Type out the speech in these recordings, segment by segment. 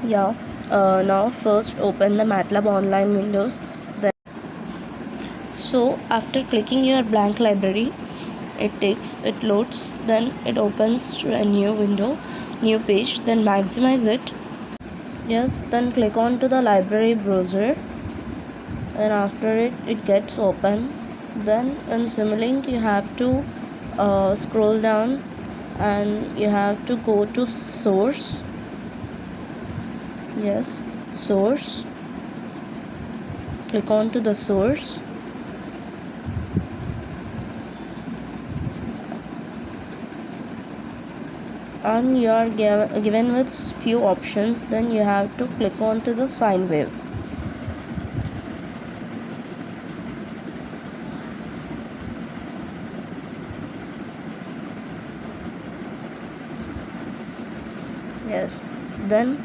Yeah. Now first open the MATLAB online windows. Then so after clicking your blank library, it loads, then it opens to a new window, new page, then maximize it. Yes, then click on to the library browser, and after it gets open. Then in Simulink you have to scroll down and you have to go to source. Yes, source. Click on to the source. And you are given with few options. Then you have to click on to the sine wave. Yes, then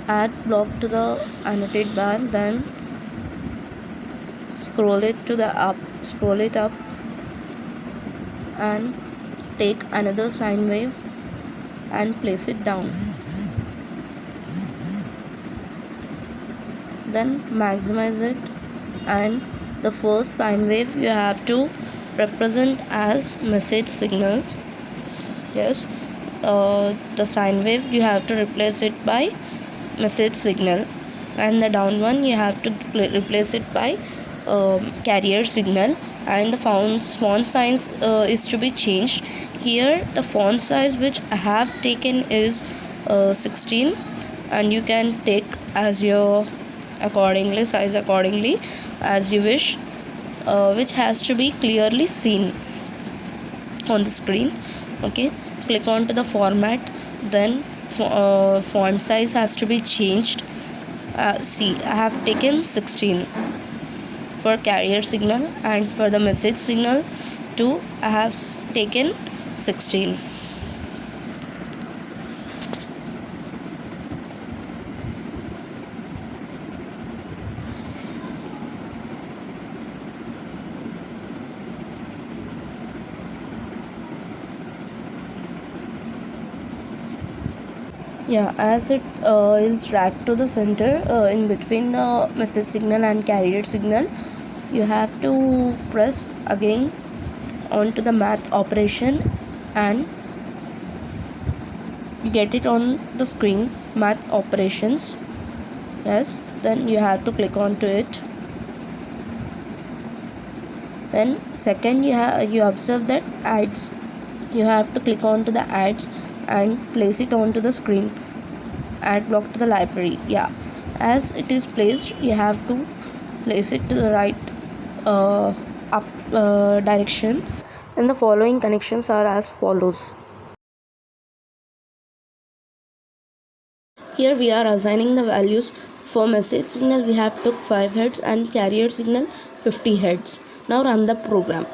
add block to the annotate bar, then scroll it up and take another sine wave and place it down. Then maximize it, and the first sine wave you have to represent as message signal. Yes, the sine wave you have to replace it by message signal, and the down one you have to replace it by carrier signal. And the font size is to be changed. Here the font size which I have taken is 16, and you can take as your size accordingly as you wish, which has to be clearly seen on the screen. Okay, click on to the format, then font size has to be changed. See, I have taken 16 for carrier signal, and for the message signal too I have taken 16. Yeah, as it is dragged to the center in between the message signal and carrier signal, you have to press again onto the math operation and get it on the screen, math operations. Yes, then you have to click onto it. Then second you observe that ads, you have to click onto the ads and place it onto the screen, add block to the library. Yeah, as it is placed, you have to place it to the right up direction, and the following connections are as follows. Here we are assigning the values. For message signal we have took 5 heads and carrier signal 50 heads. Now run the program.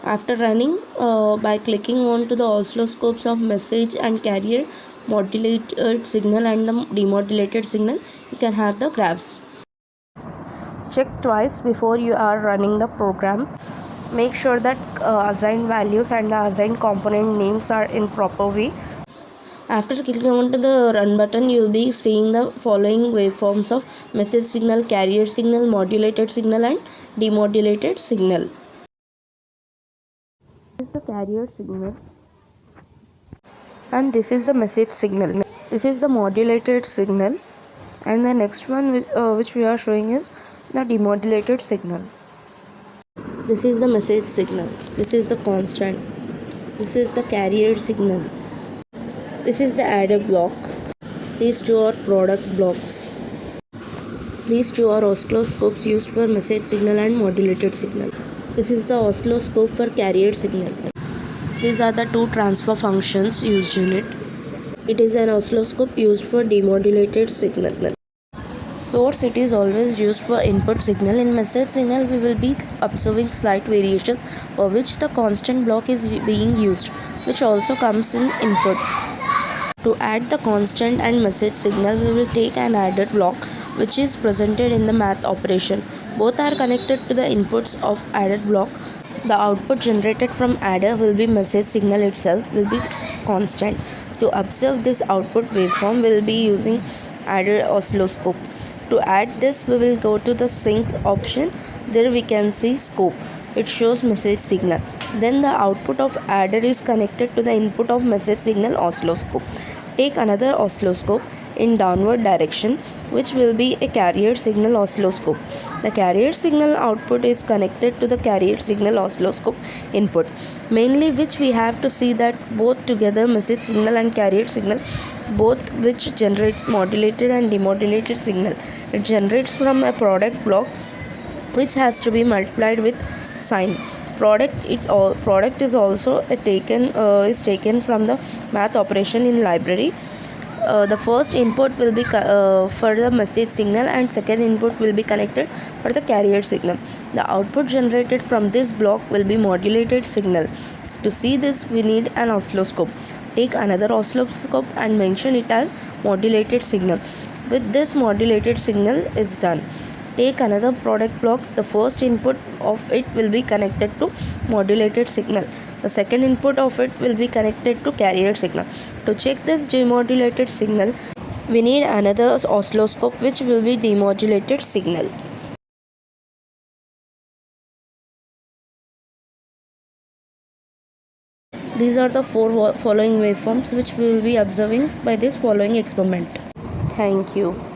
After running, by clicking on to the oscilloscopes of message and carrier modulated signal and the demodulated signal, you can have the graphs. Check twice before you are running the program. Make sure that assigned values and the assigned component names are in proper way. After clicking on to the run button, you will be seeing the following waveforms of message signal, carrier signal, modulated signal and demodulated signal. This is the carrier signal and this is the message signal. This is the modulated signal, and the next one which we are showing is the demodulated signal. This is the message signal. This is the constant. This is the carrier signal. This is the adder block. These two are product blocks. These two are oscilloscopes used for message signal and modulated signal. This is the oscilloscope for carrier signal. These are the two transfer functions used in it. It is an oscilloscope used for demodulated signal. Source, it is always used for input signal. In message signal we will be observing slight variation for which the constant block is being used, which also comes in input. To add the constant and message signal, we will take an adder block which is presented in the math operation. Both are connected to the inputs of adder block. The output generated from adder will be message signal itself, will be constant. To observe this output waveform, we will be using adder oscilloscope. To add this, we will go to the sync option. There we can see scope. It shows message signal. Then the output of adder is connected to the input of message signal oscilloscope. Take another oscilloscope in downward direction, which will be a carrier signal oscilloscope. The carrier signal output is connected to the carrier signal oscilloscope input, mainly which we have to see that both together message signal and carrier signal, both which generate modulated and demodulated signal. It generates from a product block which has to be multiplied with sign. Product is also taken from the math operation in library. The first input will be for the message signal and second input will be connected for the carrier signal. The output generated from this block will be modulated signal. To see this, we need an oscilloscope. Take another oscilloscope and mention it as modulated signal. With this, modulated signal is done. Take another product block. The first input of it will be connected to modulated signal. The second input of it will be connected to carrier signal. To check this demodulated signal, we need another oscilloscope which will be demodulated signal. These are the four following waveforms which we will be observing by this following experiment. Thank you.